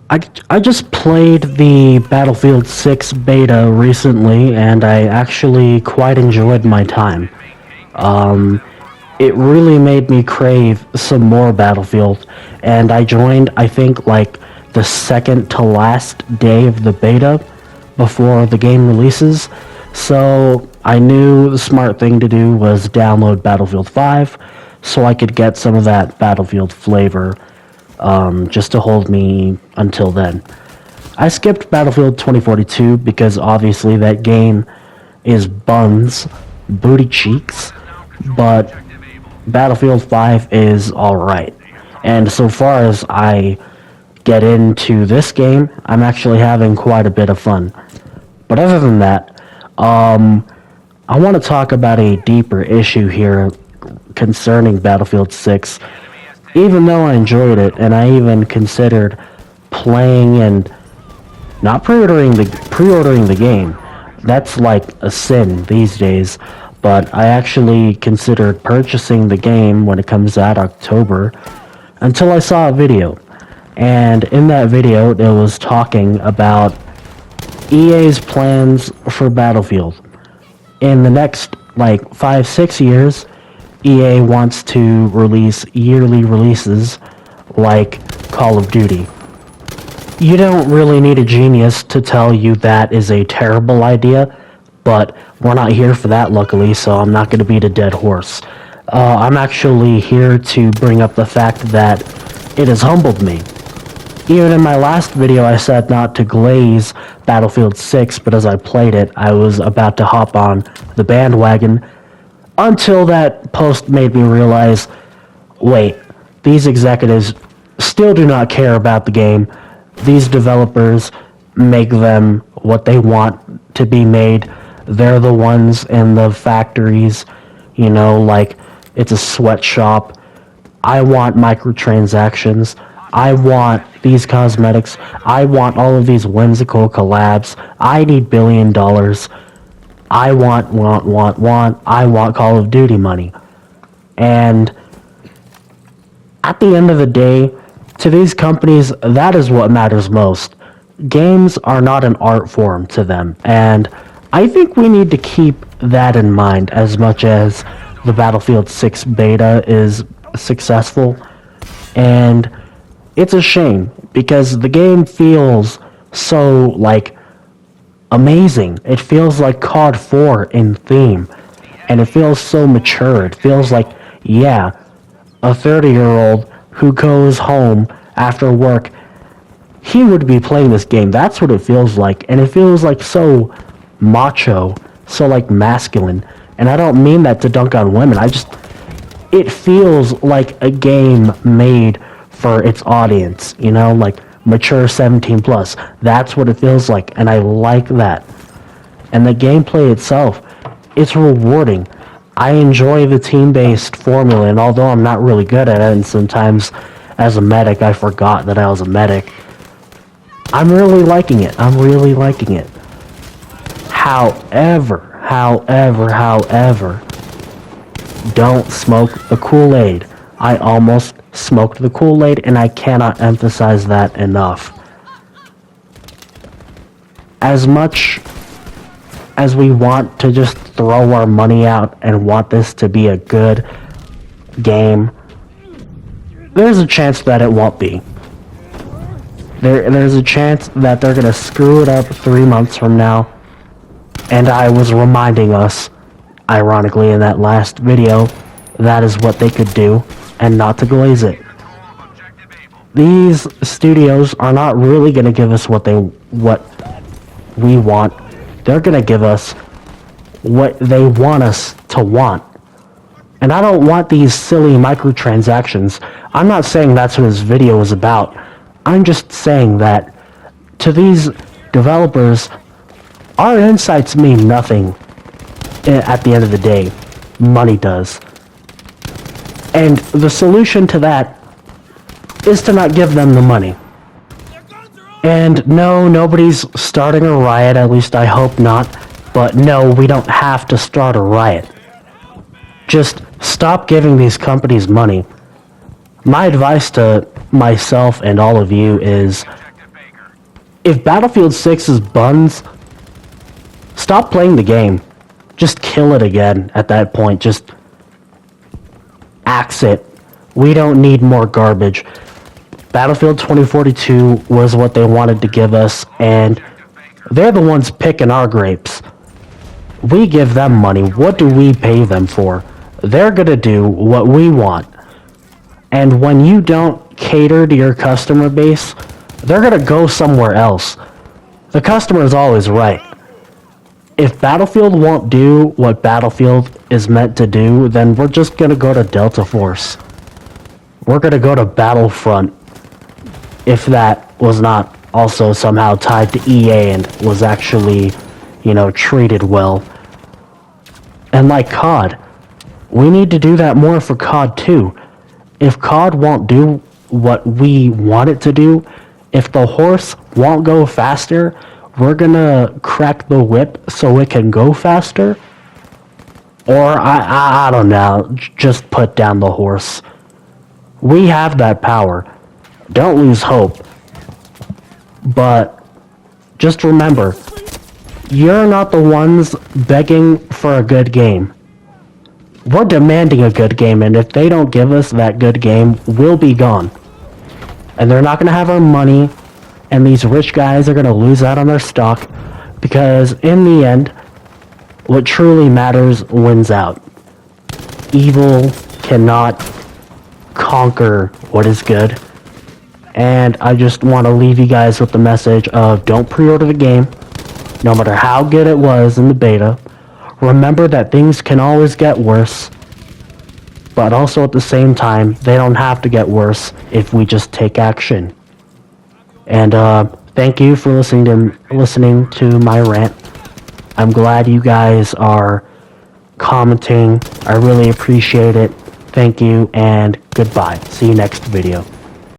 I just played the Battlefield 6 beta recently, and I actually quite enjoyed my time. Um, it really made me crave some more Battlefield, and I joined, I think, like, the second to last day of the beta before the game releases, so I knew the smart thing to do was download Battlefield 5 so I could get some of that Battlefield flavor just to hold me until then. I skipped Battlefield 2042 because obviously that game is buns, booty cheeks, but Battlefield 5 is alright. And so far as I get into this game, I'm actually having quite a bit of fun. But other than that, I want to talk about a deeper issue here concerning Battlefield 6. Even though I enjoyed it, and I even considered playing and not pre-ordering the game. That's like a sin these days. But I actually considered purchasing the game when it comes out October until I saw a video. And in that video, it was talking about EA's plans for Battlefield. In the next, like, 5-6 years, EA wants to release yearly releases like Call of Duty. You don't really need a genius to tell you that is a terrible idea, but we're not here for that, luckily, so I'm not going to beat a dead horse. I'm actually here to bring up the fact that it has humbled me. Even in my last video, I said not to glaze Battlefield 6, but as I played it, I was about to hop on the bandwagon until that post made me realize, wait, these executives still do not care about the game. These developers make them what they want to be made. They're the ones in the factories, you know, like it's a sweatshop. I want microtransactions. I want these cosmetics. I want all of these whimsical collabs. I need $1 billion. I want. I want Call of Duty money. And at the end of the day, to these companies, that is what matters most. Games are not an art form to them. And I think we need to keep that in mind as much as the Battlefield 6 beta is successful. And it's a shame because the game feels so, like, amazing. It feels like COD 4 in theme, and it feels so mature. It feels like, yeah, a 30-year-old who goes home after work, he would be playing this game. That's what it feels like, and it feels like so macho, so like masculine. And I don't mean that to dunk on women. It feels like a game made for its audience, you know, like mature 17 plus. That's what it feels like, and I like that. And the gameplay itself, it's rewarding. I enjoy the team-based formula, and although I'm not really good at it, and sometimes as a medic I forgot that I was a medic, I'm really liking it. However, don't smoke the Kool-Aid. I almost smoked the Kool-Aid, and I cannot emphasize that enough. As much as we want to just throw our money out and want this to be a good game, there's a chance that it won't be. There's a chance that they're going to screw it up 3 months from now, and I was reminding us, ironically in that last video, that is what they could do, and not to glaze it. These studios are not really going to give us what we want. They're going to give us what they want us to want. And I don't want these silly microtransactions. I'm not saying that's what this video is about. I'm just saying that to these developers, our insights mean nothing at the end of the day. Money does. And the solution to that is to not give them the money. And no, nobody's starting a riot, at least I hope not. But no, we don't have to start a riot. Just stop giving these companies money. My advice to myself and all of you is If Battlefield 6 is buns, stop playing the game. Just kill it again at that point. Just axe it. We don't need more garbage. Battlefield 2042 was what they wanted to give us, and they're the ones picking our grapes. We give them money. What do we pay them for? They're gonna do what we want. And when you don't cater to your customer base, they're gonna go somewhere else. The customer is always right. If Battlefield won't do what Battlefield is meant to do, then we're just gonna go to Delta Force. We're gonna go to Battlefront, if that was not also somehow tied to EA and was actually, treated well. And like COD, we need to do that more for COD too. If COD won't do what we want it to do, if the horse won't go faster, we're gonna crack the whip so it can go faster. Or, I don't know, just put down the horse. We have that power. Don't lose hope. But just remember, you're not the ones begging for a good game. We're demanding a good game, and if they don't give us that good game, we'll be gone. And they're not going to have our money, and these rich guys are going to lose out on their stock, because in the end, what truly matters wins out. Evil cannot conquer what is good. And I just want to leave you guys with the message of don't pre-order the game, no matter how good it was in the beta. Remember that things can always get worse, but also at the same time, they don't have to get worse if we just take action. And thank you for listening to my rant. I'm glad you guys are commenting. I really appreciate it. Thank you and goodbye. See you next video.